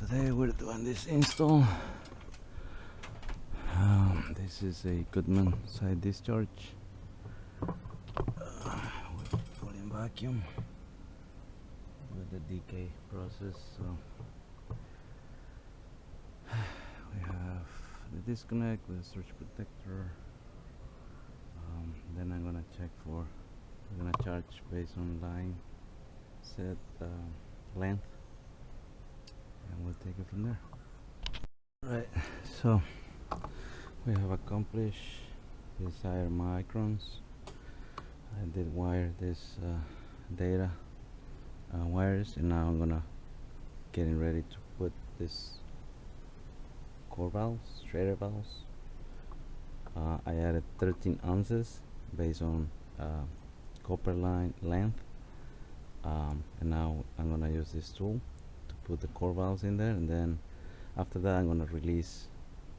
today we're doing this install. This is a Goodman side discharge. We're pulling vacuum with the decay process. So we have the disconnect with the surge protector. Then I'm gonna check for, we're gonna charge based on line set length, and we'll take it from there. Right, so we have accomplished these higher microns. I did wire this data wires, and now I'm gonna getting ready to put this core valves, straighter valves. I added 13 ounces based on copper line length, and now I'm gonna use this tool to put the core valves in there, and then after that I'm gonna release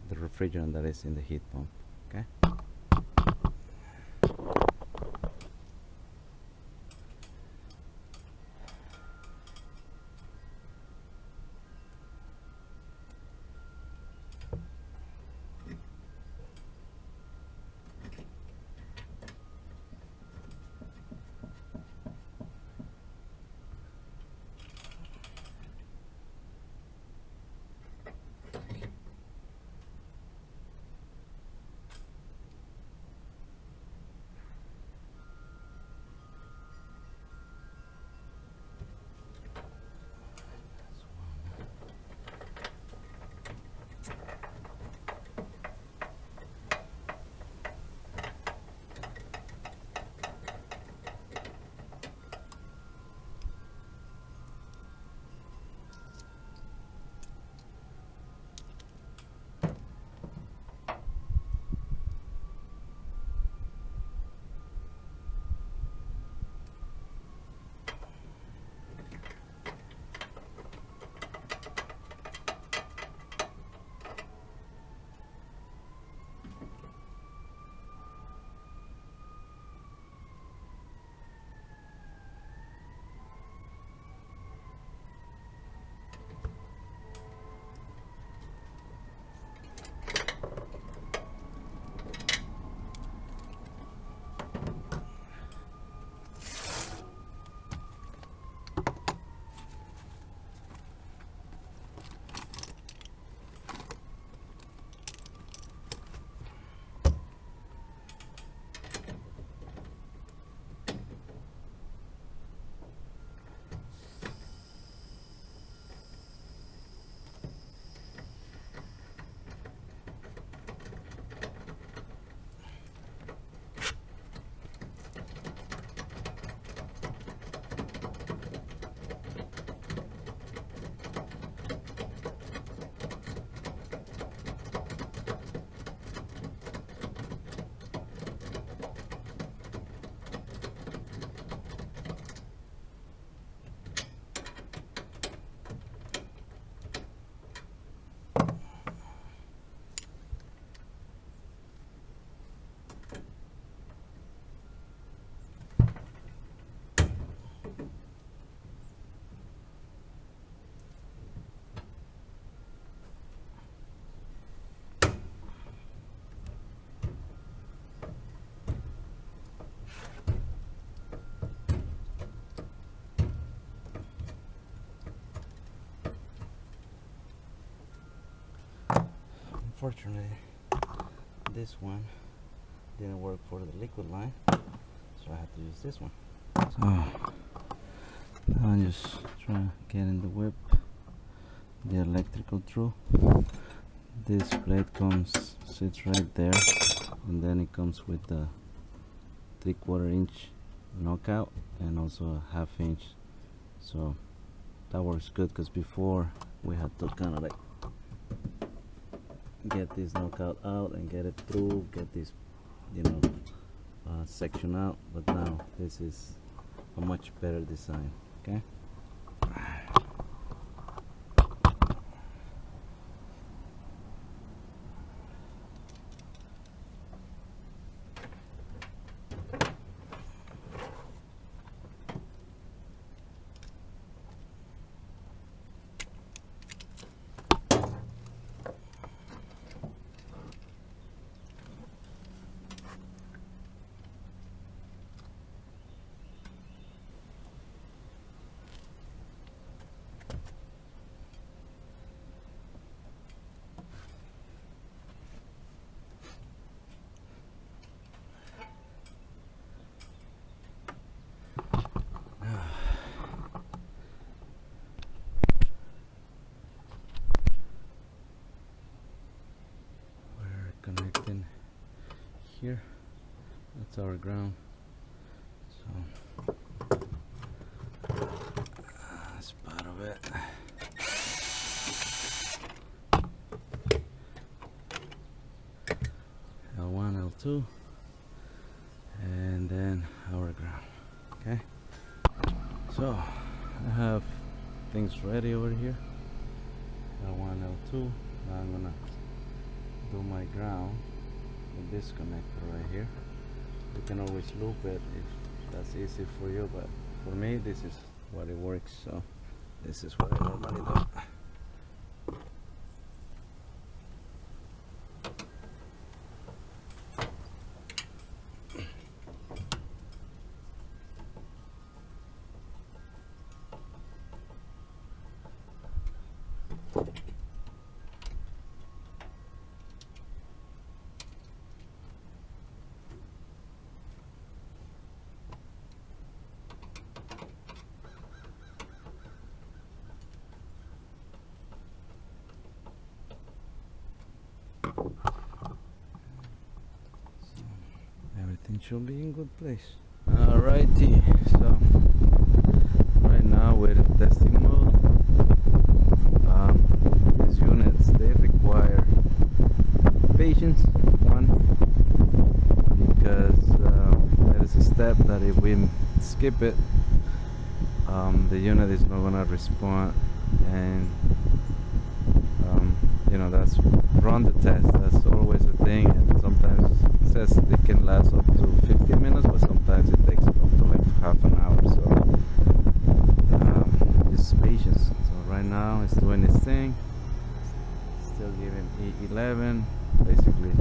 the refrigerant that is in the heat pump. Okay. Unfortunately, this one didn't work for the liquid line, so I have to use this one. So now I'm just trying to get in the whip the electrical through. This plate sits right there, and then it comes with the 3/4 inch knockout and also a 1/2 inch. So that works good, because before we had to kind of like get this knockout out and get it through, get this, section out, but now this is a much better design. Okay. here. That's our ground. So that's part of it. L1, L2, and then our ground. Okay, so I have things ready over here. L1, L2. Now I'm gonna do my ground with this connector right here. You can always loop it if that's easy for you, but for me this is what it works, so this is what I normally do. Everything should be in good place. Alrighty, so right now we're in testing mode. These units, they require patience, one, because there is a step that if we skip it, the unit is not gonna respond, and you know, that's run the test. That's always a thing, and sometimes it says it can last up to 15 minutes, but sometimes it takes up to like half an hour. So just patience. So right now it's doing its thing. Still giving E11. Basically,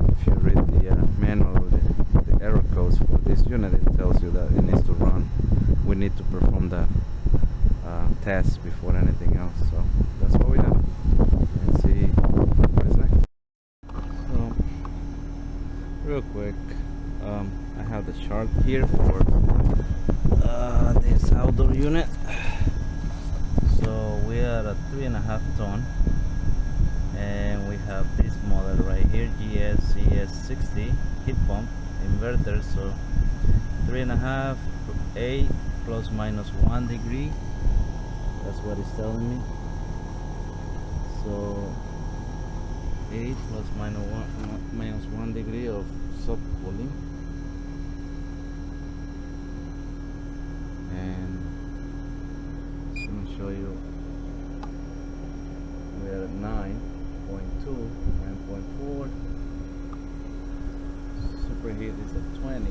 if you read the manual, the error codes for this unit, it tells you that it needs to run. We need to perform that test before anything else. So that's what we have. And see what is next. So real quick, I have the chart here for this outdoor unit. So we are at 3.5 ton, and we have this model right here, GSCS60 heat pump inverter. So 3.5, 8 plus minus 1 degree. That's what it's telling me. So 8 plus minus 1 degree of subcooling, and just going to show you we're at 9.2, 9.4. Superheat is at 20.